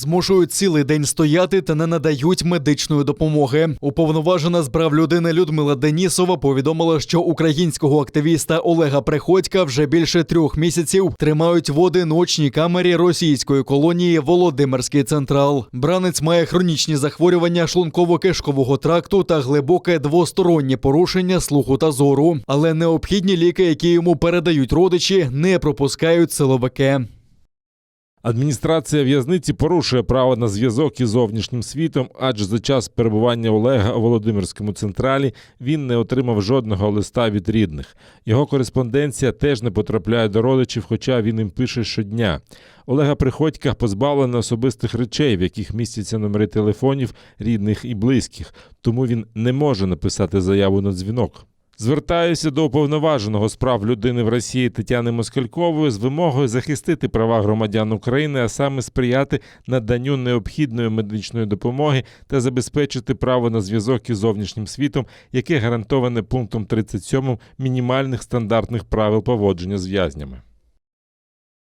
Змушують цілий день стояти та не надають медичної допомоги. Уповноважена з прав людини Людмила Денісова повідомила, що українського активіста Олега Приходька вже більше 3 місяців тримають в одиночній камері російської колонії Володимирський Централ. Бранець має хронічні захворювання шлунково-кишкового тракту та глибоке двостороннє порушення слуху та зору. Але необхідні ліки, які йому передають родичі, не пропускають силовики. Адміністрація в'язниці порушує право на зв'язок із зовнішнім світом, адже за час перебування Олега у Володимирському Централі він не отримав жодного листа від рідних. Його кореспонденція теж не потрапляє до родичів, хоча він їм пише щодня. Олега Приходька позбавлено особистих речей, в яких містяться номери телефонів рідних і близьких, тому він не може написати заяву на дзвінок. Звертаюся до уповноваженого з прав людини в Росії Тетяни Москалькової з вимогою захистити права громадян України, а саме сприяти наданню необхідної медичної допомоги та забезпечити право на зв'язок із зовнішнім світом, яке гарантоване пунктом 37 мінімальних стандартних правил поводження з в'язнями.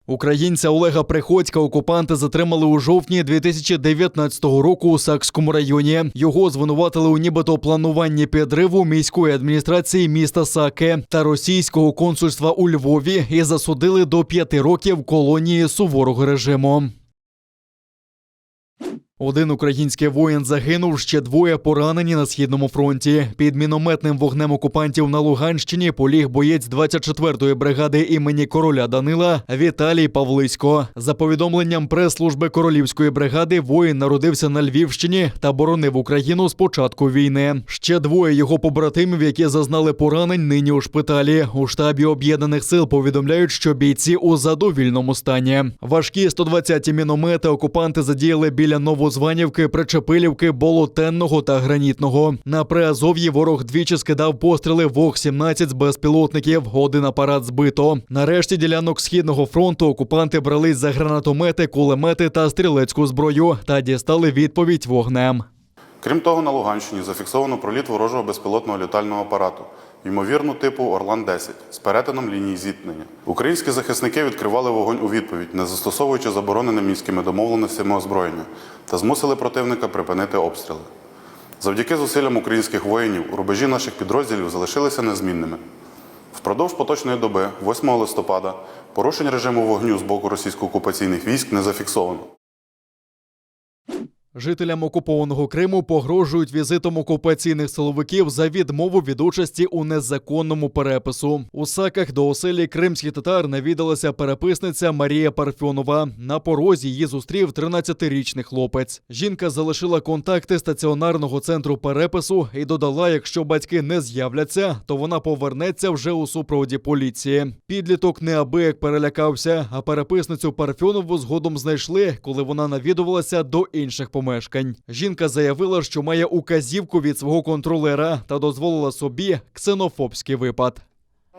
Українця Олега Приходька окупанти затримали у жовтні 2019 року у Сакському районі. Його звинуватили у нібито плануванні підриву міської адміністрації міста Саки та російського консульства у Львові і засудили до 5 років колонії суворого режиму. Один український воїн загинув, ще 2 поранені на Східному фронті. Під мінометним вогнем окупантів на Луганщині поліг боєць 24-ї бригади імені короля Данила Віталій Павлисько. За повідомленням прес-служби Королівської бригади, воїн народився на Львівщині та боронив Україну з початку війни. Ще 2 його побратимів, які зазнали поранень, нині у шпиталі. У штабі Об'єднаних сил повідомляють, що бійці у задовільному стані. Важкі 120-ті міномети окупанти задіяли біля Новозванівки, Причепилівки, Болотенного та Гранітного. На Приазов'ї ворог двічі скидав постріли ВОГ-17 з безпілотників, 1 апарат збито. На решті ділянок Східного фронту окупанти брались за гранатомети, кулемети та стрілецьку зброю та дістали відповідь вогнем. Крім того, на Луганщині зафіксовано проліт ворожого безпілотного літального апарату, ймовірно типу Орлан-10, з перетином лінії зіткнення. Українські захисники відкривали вогонь у відповідь, не застосовуючи заборонене мінськими домовленостями озброєння, та змусили противника припинити обстріли. Завдяки зусиллям українських воїнів рубежі наших підрозділів залишилися незмінними. Впродовж поточної доби, 8 листопада, порушень режиму вогню з боку російсько-окупаційних військ не зафіксовано. Жителям окупованого Криму погрожують візитом окупаційних силовиків за відмову від участі у незаконному перепису. У Саках до оселі кримських татар навідалася переписниця Марія Парфьонова. На порозі її зустрів 13-річний хлопець. Жінка залишила контакти стаціонарного центру перепису і додала, якщо батьки не з'являться, то вона повернеться вже у супроводі поліції. Підліток неабияк перелякався, а переписницю Парфьонову згодом знайшли, коли вона навідувалася до інших помешкань. Жінка заявила, що має указівку від свого контролера та дозволила собі ксенофобський випад.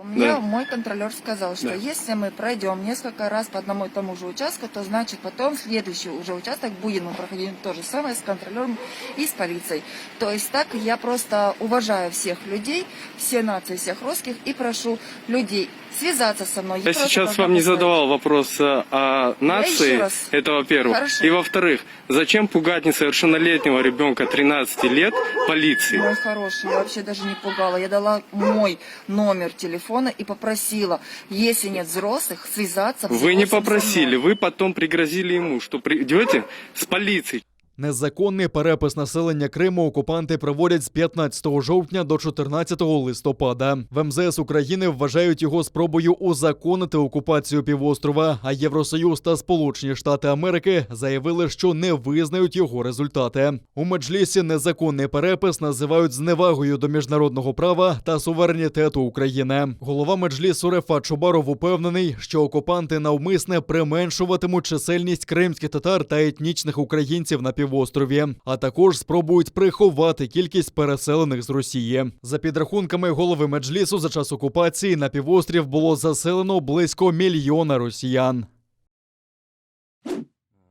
Мне мой контролер сказал, что если мы пройдем несколько раз по одному и тому же участку, то значит потом следующий уже участок будем мы проходить то же самое с контролером и с полицией. То есть так я просто уважаю всех людей, все нации, всех русских и прошу людей связаться со мной. Я сейчас вам не задавал вопрос о нации, это во-первых. Хорошо. И во-вторых, зачем пугать несовершеннолетнего ребенка 13 лет полиции? Мой хороший, я вообще даже не пугала. Я дала мой номер телефона и попросила, если нет взрослых, связаться. Вы не попросили, вы потом пригрозили ему, что придете с полицией. Незаконний перепис населення Криму окупанти проводять з 15 жовтня до 14 листопада. В МЗС України вважають його спробою узаконити окупацію півострова, а Євросоюз та Сполучені Штати Америки заявили, що не визнають його результати. У Меджлісі незаконний перепис називають зневагою до міжнародного права та суверенітету України. Голова Меджлісу Рефат Чубаров упевнений, що окупанти навмисне применшуватимуть чисельність кримських татар та етнічних українців на півострові, а також спробують приховати кількість переселених з Росії. За підрахунками голови Меджлісу, за час окупації на півострів було заселено близько 1 мільйона росіян.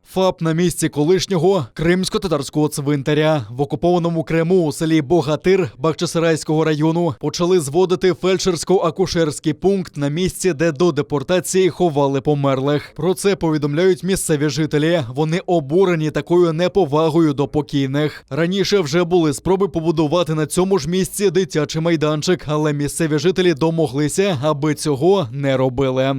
ФАП на місці колишнього кримсько-татарського цвинтаря. В окупованому Криму у селі Богатир Бахчисарайського району почали зводити фельдшерсько-акушерський пункт на місці, де до депортації ховали померлих. Про це повідомляють місцеві жителі. Вони обурені такою неповагою до покійних. Раніше вже були спроби побудувати на цьому ж місці дитячий майданчик, але місцеві жителі домоглися, аби цього не робили.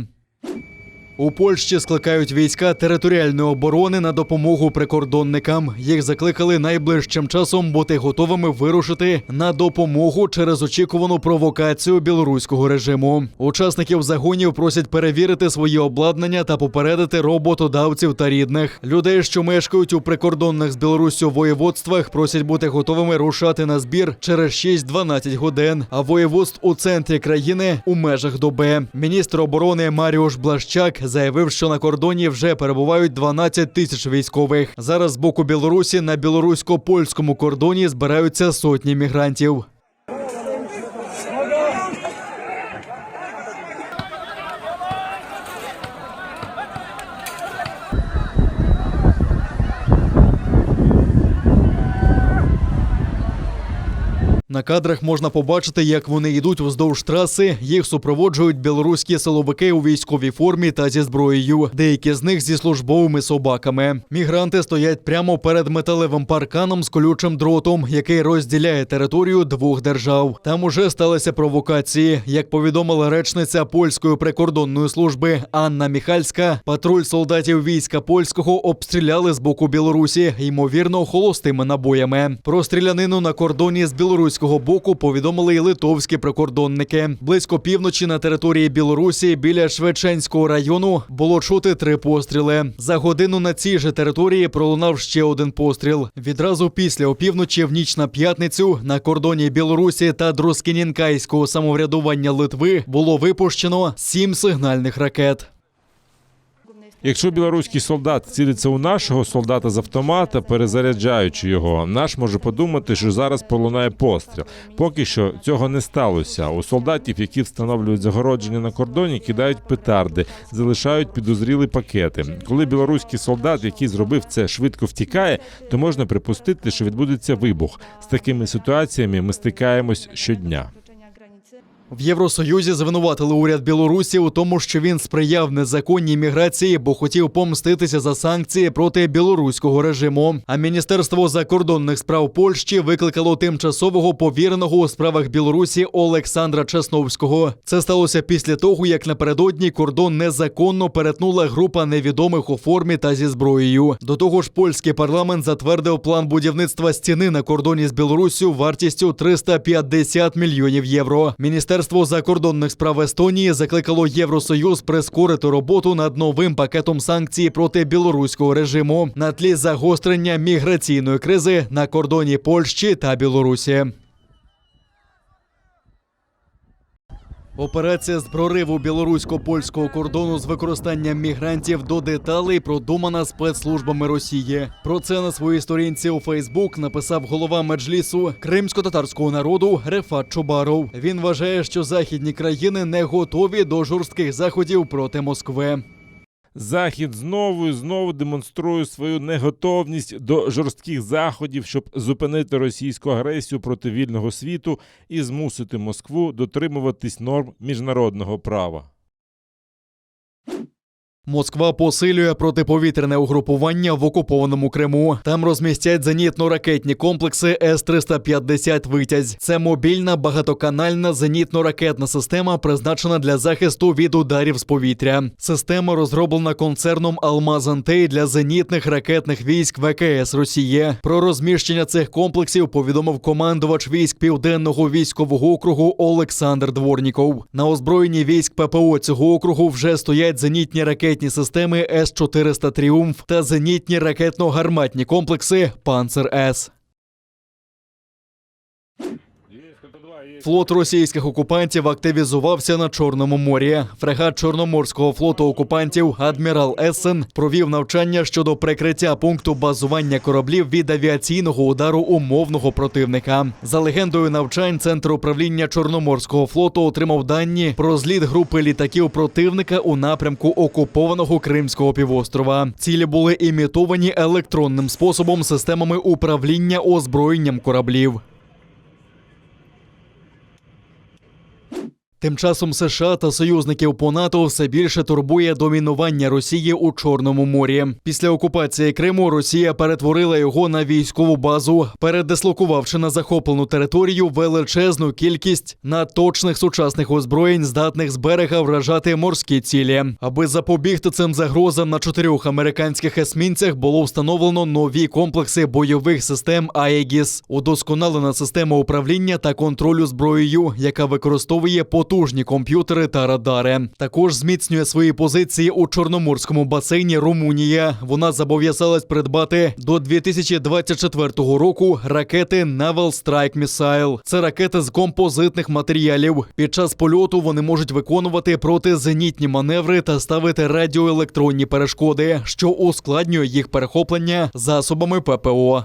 У Польщі скликають війська територіальної оборони на допомогу прикордонникам. Їх закликали найближчим часом бути готовими вирушити на допомогу через очікувану провокацію білоруського режиму. Учасників загонів просять перевірити свої обладнання та попередити роботодавців та рідних. Людей, що мешкають у прикордонних з Білоруссю воєводствах, просять бути готовими рушати на збір через 6-12 годин, а воєводств у центрі країни – у межах доби. Міністр оборони Маріуш Блащак заявив, що на кордоні вже перебувають 12 тисяч військових. Зараз з боку Білорусі на білорусько-польському кордоні збираються сотні мігрантів. На кадрах можна побачити, як вони йдуть вздовж траси. Їх супроводжують білоруські силовики у військовій формі та зі зброєю. Деякі з них зі службовими собаками. Мігранти стоять прямо перед металевим парканом з колючим дротом, який розділяє територію двох держав. Там уже сталися провокації. Як повідомила речниця польської прикордонної служби Анна Міхальська, патруль солдатів війська польського обстріляли з боку Білорусі, ймовірно, холостими набоями. Про стрілянину на кордоні з білоруського боку повідомили й литовські прикордонники. Близько півночі на території Білорусі біля Швеченського району було чути 3 постріли. За годину на цій же території пролунав ще один постріл. Відразу після опівночі в ніч на п'ятницю на кордоні Білорусі та Друскінінкайського самоврядування Литви було випущено 7 сигнальних ракет. Якщо білоруський солдат цілиться у нашого солдата з автомата, перезаряджаючи його, наш може подумати, що зараз пролунає постріл. Поки що цього не сталося. У солдатів, які встановлюють загородження на кордоні, кидають петарди, залишають підозрілі пакети. Коли білоруський солдат, який зробив це, швидко втікає, то можна припустити, що відбудеться вибух. З такими ситуаціями ми стикаємось щодня. В Євросоюзі звинуватили уряд Білорусі у тому, що він сприяв незаконній міграції, бо хотів помститися за санкції проти білоруського режиму. А Міністерство закордонних справ Польщі викликало тимчасового повіреного у справах Білорусі Олександра Чесновського. Це сталося після того, як напередодні кордон незаконно перетнула група невідомих у формі та зі зброєю. До того ж, польський парламент затвердив план будівництва стіни на кордоні з Білоруссю вартістю 350 мільйонів євро. Міністерство закордонних справ Естонії закликало Євросоюз прискорити роботу над новим пакетом санкцій проти білоруського режиму на тлі загострення міграційної кризи на кордоні Польщі та Білорусі. Операція з прориву білорусько-польського кордону з використанням мігрантів до деталей продумана спецслужбами Росії. Про це на своїй сторінці у Фейсбук написав голова меджлісу кримсько-татарського народу Рефат Чубаров. Він вважає, що західні країни не готові до жорстких заходів проти Москви. Захід знову і знову демонструє свою неготовність до жорстких заходів, щоб зупинити російську агресію проти вільного світу і змусити Москву дотримуватись норм міжнародного права. Москва посилює протиповітряне угрупування в окупованому Криму. Там розмістять зенітно-ракетні комплекси С-350 «Витязь». Це мобільна багатоканальна зенітно-ракетна система, призначена для захисту від ударів з повітря. Система розроблена концерном «Алмаз-Антей» для зенітних ракетних військ ВКС Росії. Про розміщення цих комплексів повідомив командувач військ Південного військового округу Олександр Дворніков. На озброєнні військ ППО цього округу вже стоять зенітні ракетні системи С-400 «Тріумф» та зенітні ракетно-гарматні комплекси «Панцер-С». Флот російських окупантів активізувався на Чорному морі. Фрегат Чорноморського флоту окупантів «Адмірал Ессен» провів навчання щодо прикриття пункту базування кораблів від авіаційного удару умовного противника. За легендою навчань, Центр управління Чорноморського флоту отримав дані про зліт групи літаків противника у напрямку окупованого Кримського півострова. Цілі були імітовані електронним способом системами управління озброєнням кораблів. Тим часом США та союзників по НАТО все більше турбує домінування Росії у Чорному морі. Після окупації Криму Росія перетворила його на військову базу, передислокувавши на захоплену територію величезну кількість надточних сучасних озброєнь, здатних з берега вражати морські цілі. Аби запобігти цим загрозам, на 4 американських есмінцях було встановлено нові комплекси бойових систем «Аегіс», удосконалена система управління та контролю зброєю, яка використовує потужні комп'ютери та радари. Також зміцнює свої позиції у Чорноморському басейні Румунія. Вона зобов'язалась придбати до 2024 року ракети Naval Strike Missile. Це ракети з композитних матеріалів. Під час польоту вони можуть виконувати протизенітні маневри та ставити радіоелектронні перешкоди, що ускладнює їх перехоплення засобами ППО.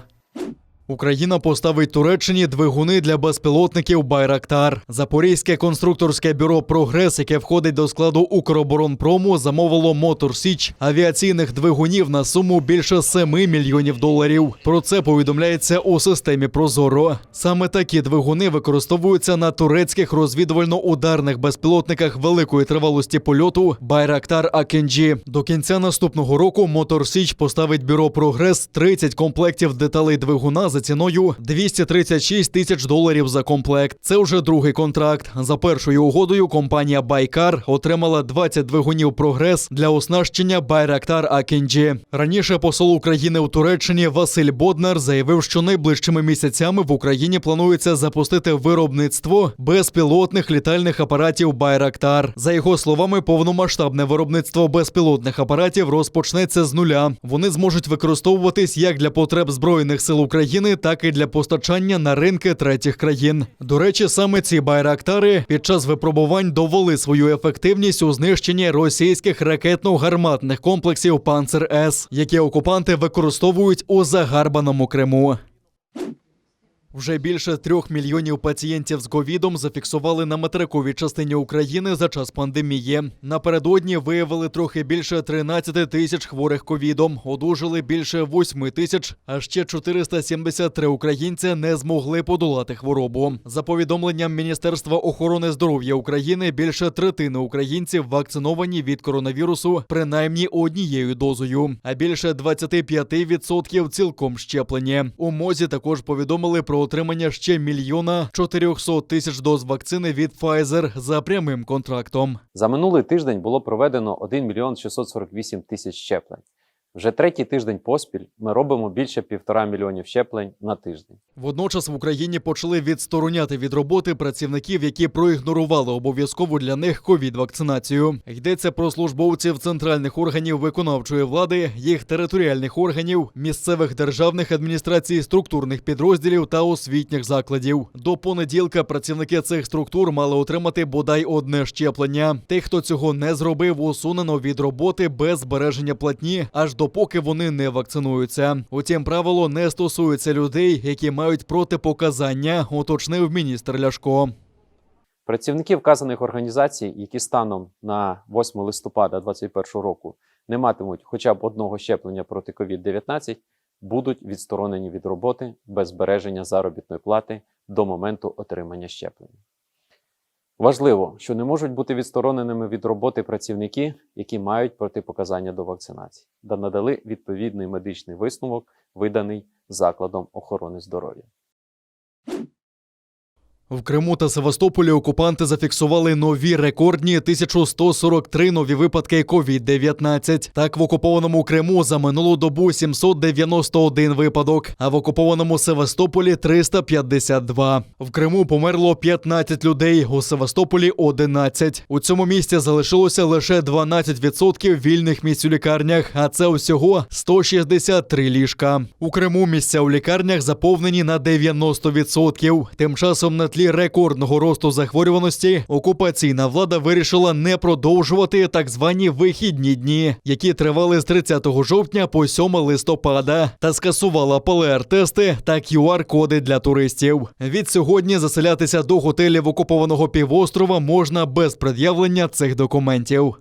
Україна поставить Туреччині двигуни для безпілотників «Байрактар». Запорізьке конструкторське бюро «Прогрес», яке входить до складу «Укроборонпрому», замовило «Мотор Січ» авіаційних двигунів на суму більше $7 мільйонів. Про це повідомляється у системі «Прозоро». Саме такі двигуни використовуються на турецьких розвідувально-ударних безпілотниках великої тривалості польоту «Байрактар Акінджі». До кінця наступного року «Мотор Січ» поставить бюро «Прогрес» 30 комплектів деталей двигуна за ціною $236 тисяч за комплект. Це вже другий контракт. За першою угодою компанія «Байкар» отримала 20 двигунів «Прогрес» для оснащення «Байрактар Акінджі». Раніше посол України у Туреччині Василь Боднар заявив, що найближчими місяцями в Україні планується запустити виробництво безпілотних літальних апаратів «Байрактар». За його словами, повномасштабне виробництво безпілотних апаратів розпочнеться з нуля. Вони зможуть використовуватись як для потреб Збройних сил України, так і для постачання на ринки третіх країн. До речі, саме ці байрактари під час випробувань довели свою ефективність у знищенні російських ракетно-гарматних комплексів «Панцер-С», які окупанти використовують у загарбаному Криму. Вже більше 3 мільйонів пацієнтів з ковідом зафіксували на материковій частині України за час пандемії. Напередодні виявили трохи більше 13 тисяч хворих ковідом, одужали більше 8 тисяч, а ще 473 українці не змогли подолати хворобу. За повідомленням Міністерства охорони здоров'я України, більше третини українців вакциновані від коронавірусу принаймні однією дозою, а більше 25% цілком щеплені. У МОЗі також повідомили про отримання ще 1 400 000 доз вакцини від Pfizer за прямим контрактом. За минулий тиждень було проведено 1 648 000 щеплень. Вже третій тиждень поспіль ми робимо більше 1,5 мільйонів щеплень на тиждень. Водночас в Україні почали відстороняти від роботи працівників, які проігнорували обов'язкову для них ковід-вакцинацію. Йдеться про службовців центральних органів виконавчої влади, їх територіальних органів, місцевих державних адміністрацій, структурних підрозділів та освітніх закладів. До понеділка працівники цих структур мали отримати бодай одне щеплення. Тих, хто цього не зробив, усунено від роботи без збереження платні, аж допоки вони не вакцинуються. Утім, правило не стосується людей, які мають протипоказання, уточнив міністр Ляшко. Працівники вказаних організацій, які станом на 8 листопада 2021 року не матимуть хоча б одного щеплення проти COVID-19, будуть відсторонені від роботи без збереження заробітної плати до моменту отримання щеплення. Важливо, що не можуть бути відстороненими від роботи працівники, які мають протипоказання до вакцинації, та надали відповідний медичний висновок, виданий закладом охорони здоров'я. В Криму та Севастополі окупанти зафіксували нові рекордні 1143 нові випадки COVID-19. Так, в окупованому Криму за минулу добу 791 випадок, а в окупованому Севастополі 352. В Криму померло 15 людей, у Севастополі – 11. У цьому місті залишилося лише 12% вільних місць у лікарнях, а це усього 163 ліжка. У Криму місця у лікарнях заповнені на 90%. Тим часом на тлі рекордного росту захворюваності окупаційна влада вирішила не продовжувати так звані вихідні дні, які тривали з 30 жовтня по 7 листопада, та скасувала ПЛР-тести та QR-коди для туристів. Від сьогодні заселятися до готелів окупованого півострова можна без пред'явлення цих документів.